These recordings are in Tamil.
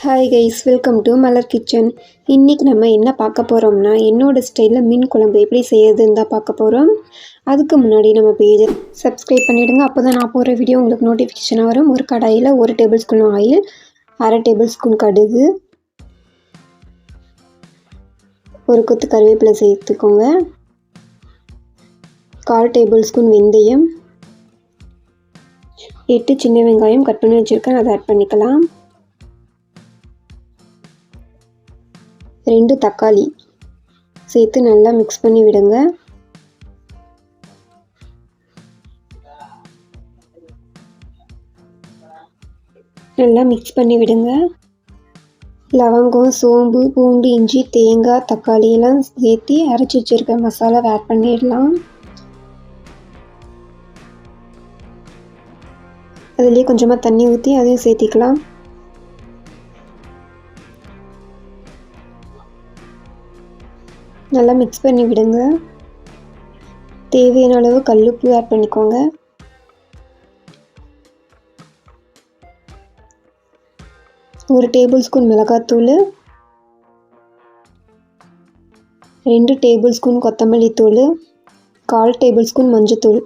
Hi guys, welcome to Malar kitchen. இன்றைக்கி நம்ம என்ன பார்க்க போகிறோம்னா, என்னோடய ஸ்டைலில் மீன் குழம்பு எப்படி செய்யறதுன்னு தான் பார்க்க போகிறோம். அதுக்கு முன்னாடி நம்ம பேஜை சப்ஸ்கிரைப் பண்ணிவிடுங்க. அப்போ தான் நான் போகிற வீடியோ உங்களுக்கு நோட்டிஃபிகேஷனாக வரும். ஒரு கடாயில் 1 table spoon oil, 1/2 table spoon கடுகு, ஒரு கொத்து கருவேப்பிலை சேர்த்துக்கோங்க, 1/4 டேபிள் ஸ்பூன் வெந்தயம், 8 சின்ன வெங்காயம் கட் பண்ணி வச்சுருக்கேன், அதை ஆட் பண்ணிக்கலாம். 2 தக்காளி சேர்த்து நல்லா மிக்ஸ் பண்ணி விடுங்க. நல்லா மிக்ஸ் பண்ணி விடுங்க. லவங்கம், சோம்பு, பூண்டு, இஞ்சி, தேங்காய், தக்காளி எல்லாம் சேர்த்து அரைச்சி வச்சிருக்க மசாலாவை ஆட் பண்ணிடலாம். அதுலேயே கொஞ்சமாக தண்ணி ஊற்றி அதையும் சேர்த்திக்கலாம். நல்லா மிக்ஸ் பண்ணி விடுங்க. தேவையான அளவு கல்லுப்பு ஆட் பண்ணிக்கோங்க. ஒரு டேபிள் ஸ்பூன் மிளகாத்தூள், 2 டேபிள் ஸ்பூன் கொத்தமல்லி தூள், 1/4 டேபிள் ஸ்பூன் மஞ்சத்தூள்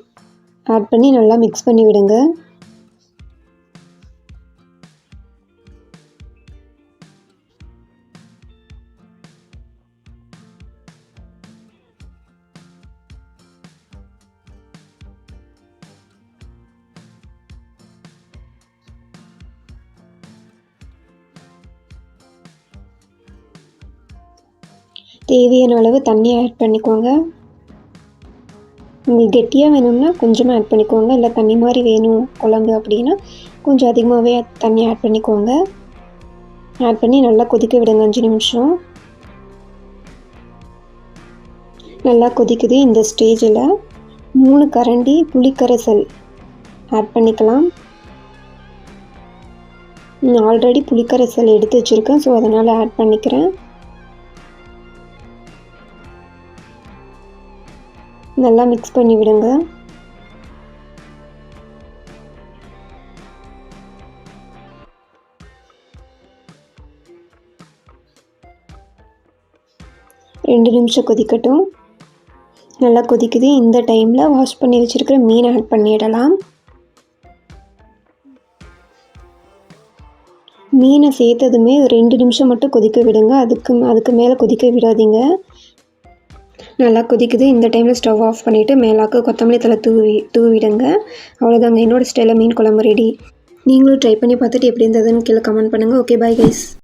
ஆட் பண்ணி நல்லா மிக்ஸ் பண்ணி விடுங்க. தேவையான அளவு தண்ணி ஆட் பண்ணிக்கோங்க. உங்களுக்கு கெட்டியாக வேணும்னா கொஞ்சமாக ஆட் பண்ணிக்கோங்க, இல்லை தண்ணி மாதிரி வேணும் குழம்பு அப்படின்னா கொஞ்சம் அதிகமாகவே தண்ணி ஆட் பண்ணிக்கோங்க. ஆட் பண்ணி நல்லா கொதிக்க விடுங்க 5 நிமிஷம். நல்லா கொதிக்குது. இந்த ஸ்டேஜில் 3 கரண்டி புளிக்கரைசல் ஆட் பண்ணிக்கலாம். நான் ஆல்ரெடி புளிக்கரைசல் எடுத்து வச்சுருக்கேன், ஸோ அதனால் ஆட் பண்ணிக்கிறேன். நல்லா மிக்ஸ் பண்ணி விடுங்க. ரெண்டு நிமிஷம் கொதிக்கட்டும். நல்லா கொதிக்குது. இந்த டைமில் வாஷ் பண்ணி வச்சுருக்கிற மீனை ஆட் பண்ணிடலாம். மீனை சேர்த்ததுமே 2 நிமிஷம் மட்டும் கொதிக்க விடுங்க. அதுக்கு மேலே கொதிக்க விடாதீங்க. நல்லா கொதிக்குது. இந்த டைமில் ஸ்டவ் ஆஃப் பண்ணிவிட்டு மேலாக்க கொத்தமல்லி தழை தூவிடுங்க. அவ்வளோதாங்க, என்னோடய ஸ்டைலில் மீன் குழம்பு ரெடி. நீங்களும் ட்ரை பண்ணி பார்த்துட்டு எப்படி இருந்ததுன்னு கீழே கமெண்ட் பண்ணுங்கள். Okay, bye guys.